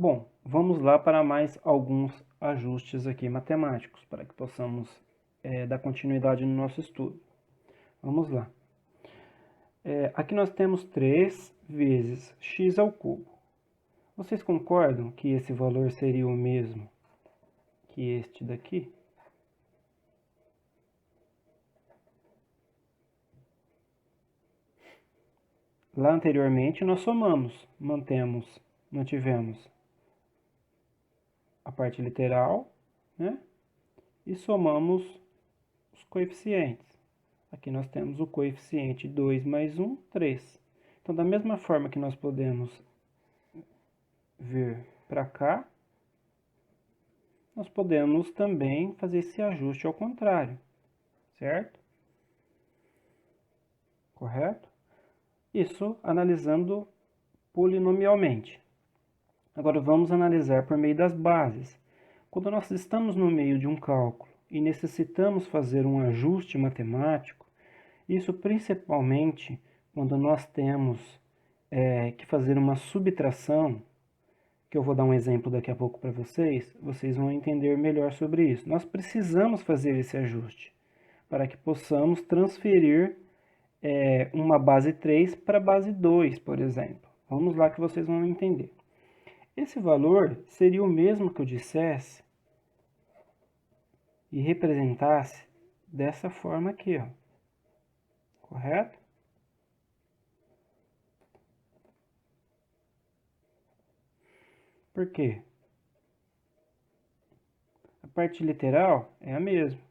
Bom, vamos lá para mais alguns ajustes aqui matemáticos, para que possamos dar continuidade no nosso estudo. Vamos lá. Aqui nós temos 3 vezes x ao cubo. Vocês concordam que esse valor seria o mesmo que este daqui? Lá anteriormente nós somamos, mantivemos a parte literal, né? E somamos os coeficientes. Aqui nós temos o coeficiente 2 mais 1, 3. Então, da mesma forma que nós podemos vir para cá, nós podemos também fazer esse ajuste ao contrário, certo? Correto? Isso analisando polinomialmente. Agora vamos analisar por meio das bases. Quando nós estamos no meio de um cálculo e necessitamos fazer um ajuste matemático, isso principalmente quando nós temos que fazer uma subtração, que eu vou dar um exemplo daqui a pouco para vocês, vocês vão entender melhor sobre isso. Nós precisamos fazer esse ajuste para que possamos transferir uma base 3 para a base 2, por exemplo. Vamos lá que vocês vão entender. Esse valor seria o mesmo que eu dissesse e representasse dessa forma aqui, ó. Correto? Por quê? A parte literal é a mesma.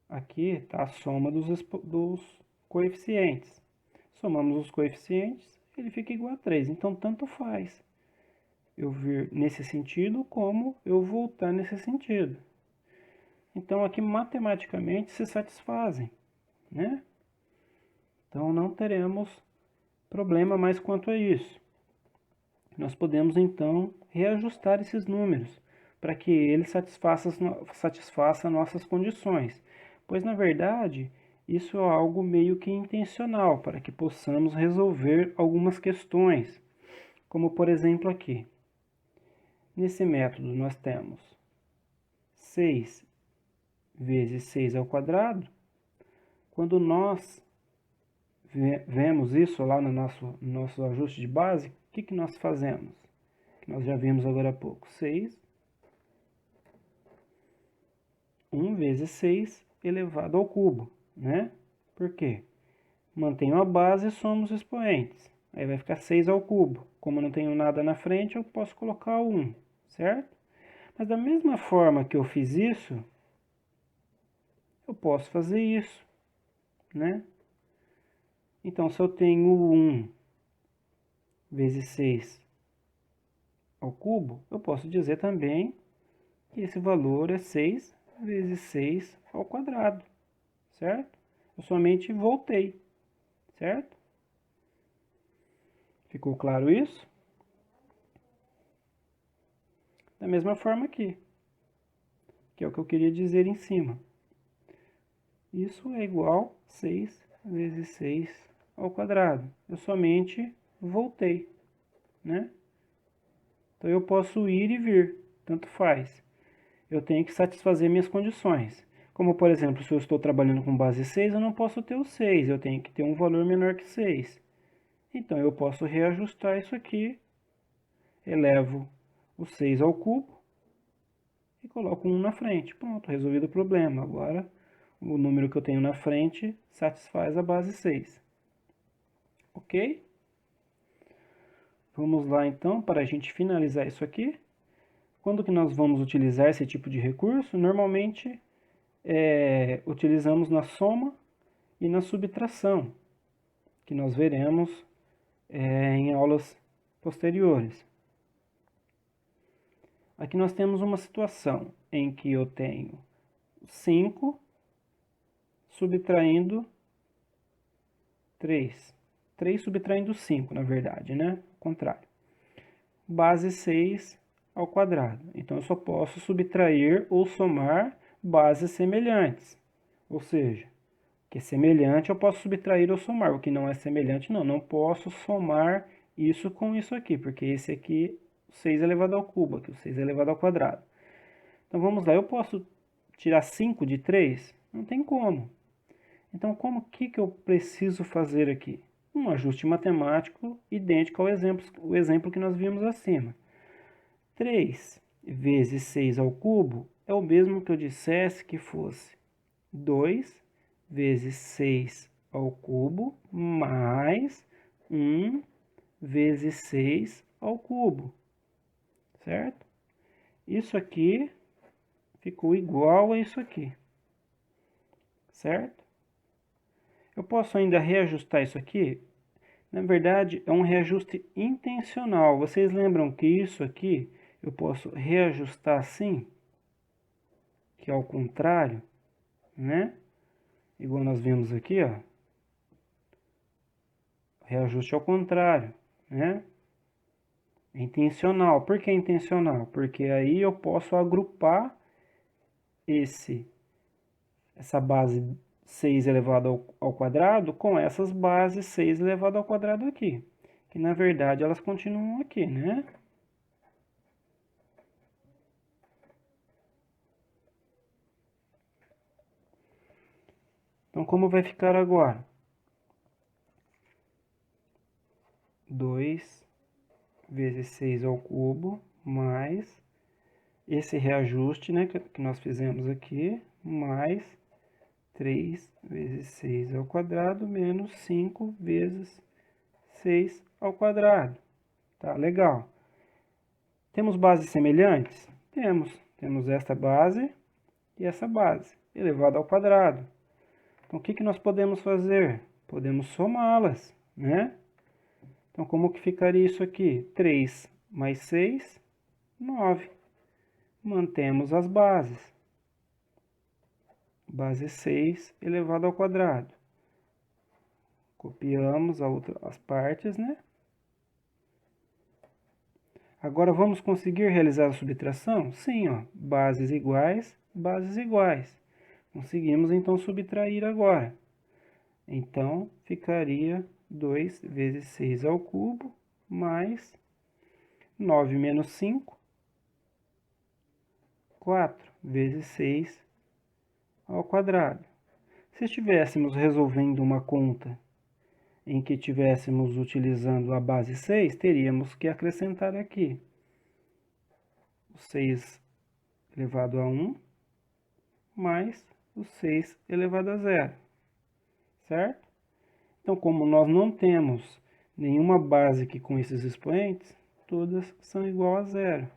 Aqui está a soma dos coeficientes. Somamos os coeficientes, ele fica igual a 3. Então, tanto faz eu vir nesse sentido como eu voltar nesse sentido. Então, aqui matematicamente se satisfazem, né? Então, não teremos problema mais quanto a isso. Nós podemos, então, reajustar esses números para que ele satisfaça nossas condições. Pois, na verdade, isso é algo meio que intencional, para que possamos resolver algumas questões. Como, por exemplo, aqui. Nesse método, nós temos 6 vezes 6 ao quadrado. Quando nós vemos isso lá no nosso ajuste de base, o que nós fazemos? Nós já vimos agora há pouco. 6, 1 vezes 6 elevado ao cubo, né? Por quê? Mantenho a base e somo os expoentes. Aí vai ficar 6 ao cubo. Como eu não tenho nada na frente, eu posso colocar o 1, certo? Mas da mesma forma que eu fiz isso, eu posso fazer isso, né? Então, se eu tenho 1 vezes 6 ao cubo, eu posso dizer também que esse valor é 6 vezes 6 ao quadrado, certo? Eu somente voltei, certo? Ficou claro isso? Da mesma forma aqui, que é o que eu queria dizer em cima. Isso é igual a 6 vezes 6 ao quadrado. Eu somente voltei, né? Então, eu posso ir e vir, tanto faz. Eu tenho que satisfazer minhas condições. Como, por exemplo, se eu estou trabalhando com base 6, eu não posso ter o 6, eu tenho que ter um valor menor que 6. Então, eu posso reajustar isso aqui, elevo o 6 ao cubo e coloco 1 na frente. Pronto, resolvido o problema. Agora, o número que eu tenho na frente satisfaz a base 6. Ok? Vamos lá, então, para a gente finalizar isso aqui. Quando que nós vamos utilizar esse tipo de recurso? Normalmente, utilizamos na soma e na subtração, que nós veremos em aulas posteriores. Aqui nós temos uma situação em que eu tenho 5 subtraindo 3. 3 subtraindo 5, na verdade, né? Ao contrário. Base 6 ao quadrado. Então, eu só posso subtrair ou somar bases semelhantes. Ou seja, o que é semelhante eu posso subtrair ou somar. O que não é semelhante, não. Não posso somar isso com isso aqui, porque esse aqui 6 elevado ao cubo, aqui o 6 elevado ao quadrado. Então vamos lá, eu posso tirar 5 de 3? Não tem como. Então como que eu preciso fazer aqui? Um ajuste matemático idêntico ao exemplo que nós vimos acima. 3 vezes 6 ao cubo é o mesmo que eu dissesse que fosse 2 vezes 6 ao cubo mais 1 vezes 6 ao cubo, certo? Isso aqui ficou igual a isso aqui, certo? Eu posso ainda reajustar isso aqui? Na verdade, é um reajuste intencional. Vocês lembram que isso aqui eu posso reajustar assim? Que é ao contrário, né? Igual nós vimos aqui, ó. Reajuste ao contrário, né? É intencional. Por que intencional? Porque aí eu posso agrupar essa base 6 elevado ao quadrado com essas bases 6 elevado ao quadrado aqui. Que na verdade elas continuam aqui, né? Então como vai ficar agora? 2 vezes 6 ao cubo mais esse reajuste, né, que nós fizemos aqui, mais 3 vezes 6 ao quadrado menos 5 vezes 6 ao quadrado. Tá, legal. Temos bases semelhantes? Temos. Temos esta base e essa base, elevado ao quadrado. Então, o que nós podemos fazer? Podemos somá-las, né? Então, como que ficaria isso aqui? 3 mais 6, 9. Mantemos as bases. Base 6 elevado ao quadrado. Copiamos as partes, né? Agora vamos conseguir realizar a subtração? Sim, ó. Bases iguais, bases iguais. Conseguimos então subtrair agora. Então ficaria 2 vezes 6 ao cubo mais 9 menos 5, 4 vezes 6 ao quadrado. Se estivéssemos resolvendo uma conta em que estivéssemos utilizando a base 6, teríamos que acrescentar aqui o 6 elevado a 1 mais o 6 elevado a 0, certo? Então, como nós não temos nenhuma base aqui com esses expoentes, todas são igual a 0,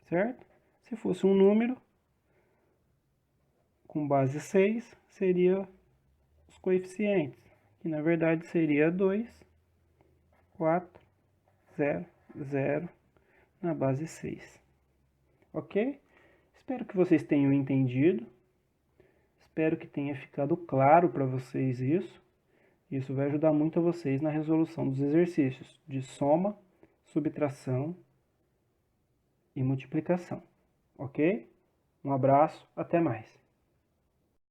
certo? Se fosse um número com base 6, seria os coeficientes, que na verdade seria 2, 4, 0, 0 na base 6. Ok? Espero que vocês tenham entendido. Espero que tenha ficado claro para vocês isso. Isso vai ajudar muito a vocês na resolução dos exercícios de soma, subtração e multiplicação. Ok? Um abraço, até mais.